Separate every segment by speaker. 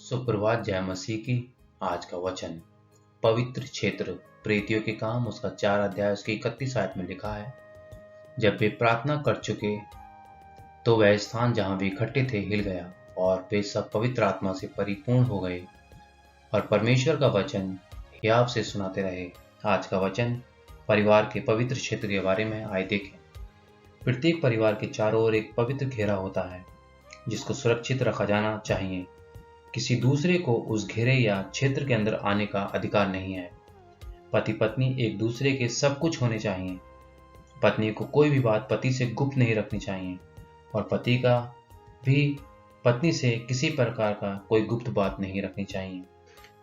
Speaker 1: सुप्रभात। जय मसीह की। आज का वचन पवित्र क्षेत्र प्रेतियों के काम उसका 4 अध्याय उसके 31 आयत में लिखा है। जब वे प्रार्थना कर चुके तो वह स्थान जहां वे इकट्ठे थे हिल गया और वे सब पवित्र आत्मा से परिपूर्ण हो गए और परमेश्वर का वचन हियाव से सुनाते रहे। आज का वचन परिवार के पवित्र क्षेत्र के बारे में। आइए देखें। प्रत्येक परिवार के चारों ओर एक पवित्र घेरा होता है जिसको सुरक्षित रखा जाना चाहिए। किसी दूसरे को उस घेरे या क्षेत्र के अंदर आने का अधिकार नहीं है। पति पत्नी एक दूसरे के सब कुछ होने चाहिए। पत्नी को कोई भी बात पति से गुप्त नहीं रखनी चाहिए और पति का भी पत्नी से किसी प्रकार का कोई गुप्त बात नहीं रखनी चाहिए।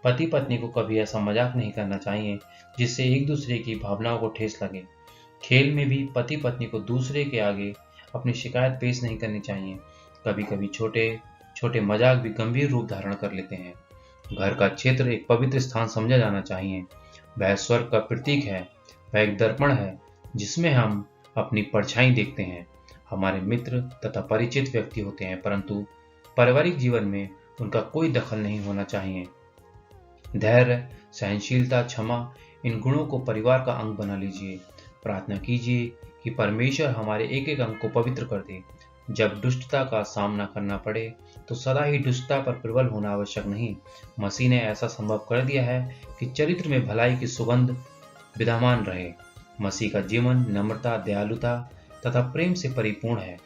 Speaker 1: पति पत्नी को कभी ऐसा मजाक नहीं करना चाहिए जिससे एक दूसरे की भावनाओं को ठेस लगे। खेल में भी पति पत्नी को दूसरे के आगे अपनी शिकायत पेश नहीं करनी चाहिए। कभी कभी छोटे छोटे मजाक भी गंभीर रूप धारण कर लेते हैं। घर का क्षेत्र एक पवित्र स्थान समझा जाना चाहिए। वह स्वर्ग का प्रतीक है। वह एक दर्पण है जिसमें हम अपनी परछाई देखते हैं। हमारे मित्र तथा परिचित व्यक्ति होते हैं, परंतु पारिवारिक जीवन में उनका कोई दखल नहीं होना चाहिए। धैर्य, सहनशीलता, क्षमा, इन गुणों को परिवार का अंग बना लीजिए। प्रार्थना कीजिए कि परमेश्वर हमारे एक एक अंग को पवित्र कर दे। जब दुष्टता का सामना करना पड़े तो सदा ही दुष्टता पर प्रबल होना आवश्यक नहीं। मसीह ने ऐसा संभव कर दिया है कि चरित्र में भलाई की सुगंध विद्यमान रहे। मसीह का जीवन नम्रता, दयालुता तथा प्रेम से परिपूर्ण है।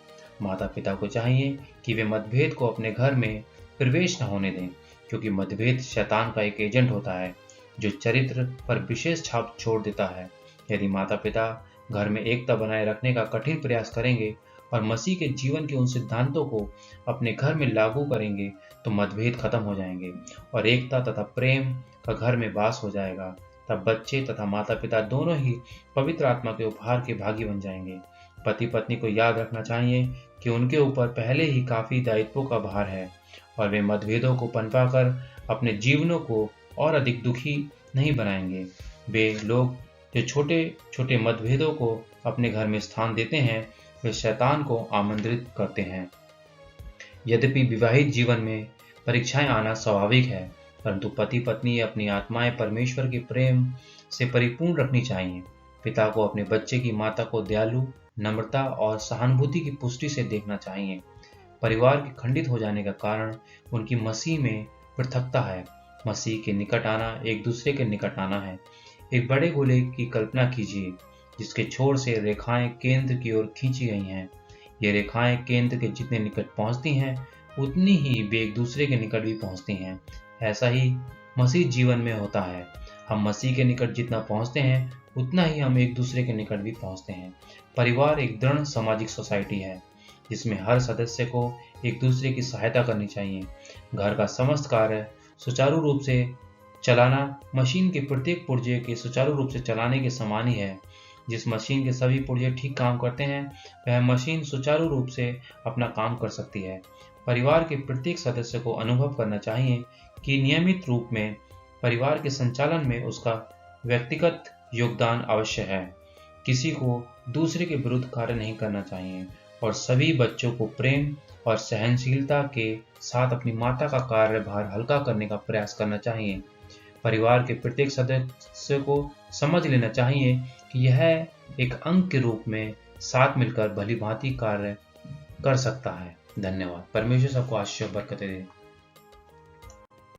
Speaker 1: माता पिता को चाहिए कि वे मतभेद को अपने घर में प्रवेश न होने दें, क्योंकि मतभेद शैतान का एक एजेंट होता है जो चरित्र पर विशेष छाप छोड़ देता है। यदि माता पिता घर में एकता बनाए रखने का कठिन प्रयास करेंगे और मसीह के जीवन के उन सिद्धांतों को अपने घर में लागू करेंगे तो मतभेद खत्म हो जाएंगे और एकता तथा प्रेम का घर में वास हो जाएगा। तब बच्चे तथा माता पिता दोनों ही पवित्र आत्मा के उपहार के भागी बन जाएंगे। पति पत्नी को याद रखना चाहिए कि उनके ऊपर पहले ही काफी दायित्वों का भार है और वे मतभेदों को पनपा कर अपने जीवनों को और अधिक दुखी नहीं बनाएंगे। वे लोग जो छोटे छोटे मतभेदों को अपने घर में स्थान देते हैं वे शैतान को आमंत्रित करते हैं। यद्यपि विवाहित जीवन में परीक्षाएं आना स्वाभाविक है, परंतु पति पत्नी अपनी आत्माएं परमेश्वर के प्रेम से परिपूर्ण रखनी चाहिए। पिता को अपने बच्चे की माता को दयालु, नम्रता और सहानुभूति की पुष्टि से देखना चाहिए। परिवार के खंडित हो जाने का कारण उनकी मसीह में पृथकता है। मसीह के निकट आना एक दूसरे के निकट आना है। एक बड़े गोले की कल्पना कीजिए जिसके छोर से रेखाएं केंद्र की ओर खींची गई हैं। ये रेखाएं केंद्र के जितने निकट पहुंचती हैं उतनी ही वे एक दूसरे के निकट भी पहुंचती हैं। ऐसा ही मसीह जीवन में होता है। हम मसीह के निकट जितना पहुंचते हैं उतना ही हम एक दूसरे के निकट भी पहुंचते हैं। परिवार एक दृढ़ सामाजिक सोसाइटी है जिसमें हर सदस्य को एक दूसरे की सहायता करनी चाहिए। घर का समस्त कार्य सुचारू रूप से चलाना मशीन के प्रत्येक पुर्जे के सुचारू रूप से चलाने के समान ही है। जिस मशीन के सभी पुर्जे ठीक काम करते हैं वह मशीन सुचारू रूप से अपना काम कर सकती है। परिवार के प्रत्येक सदस्य को अनुभव करना चाहिए कि नियमित रूप में परिवार के संचालन में उसका व्यक्तिगत योगदान अवश्य है। किसी को दूसरे के विरुद्ध कार्य नहीं करना चाहिए और सभी बच्चों को प्रेम और सहनशीलता के साथ अपनी माता का कार्यभार हल्का करने का प्रयास करना चाहिए। परिवार के प्रत्येक सदस्य को समझ लेना चाहिए कि यह एक अंग के रूप में साथ मिलकर भली भांति कार्य कर सकता है। धन्यवाद। परमेश्वर सबको आशीष और बरकतें दे।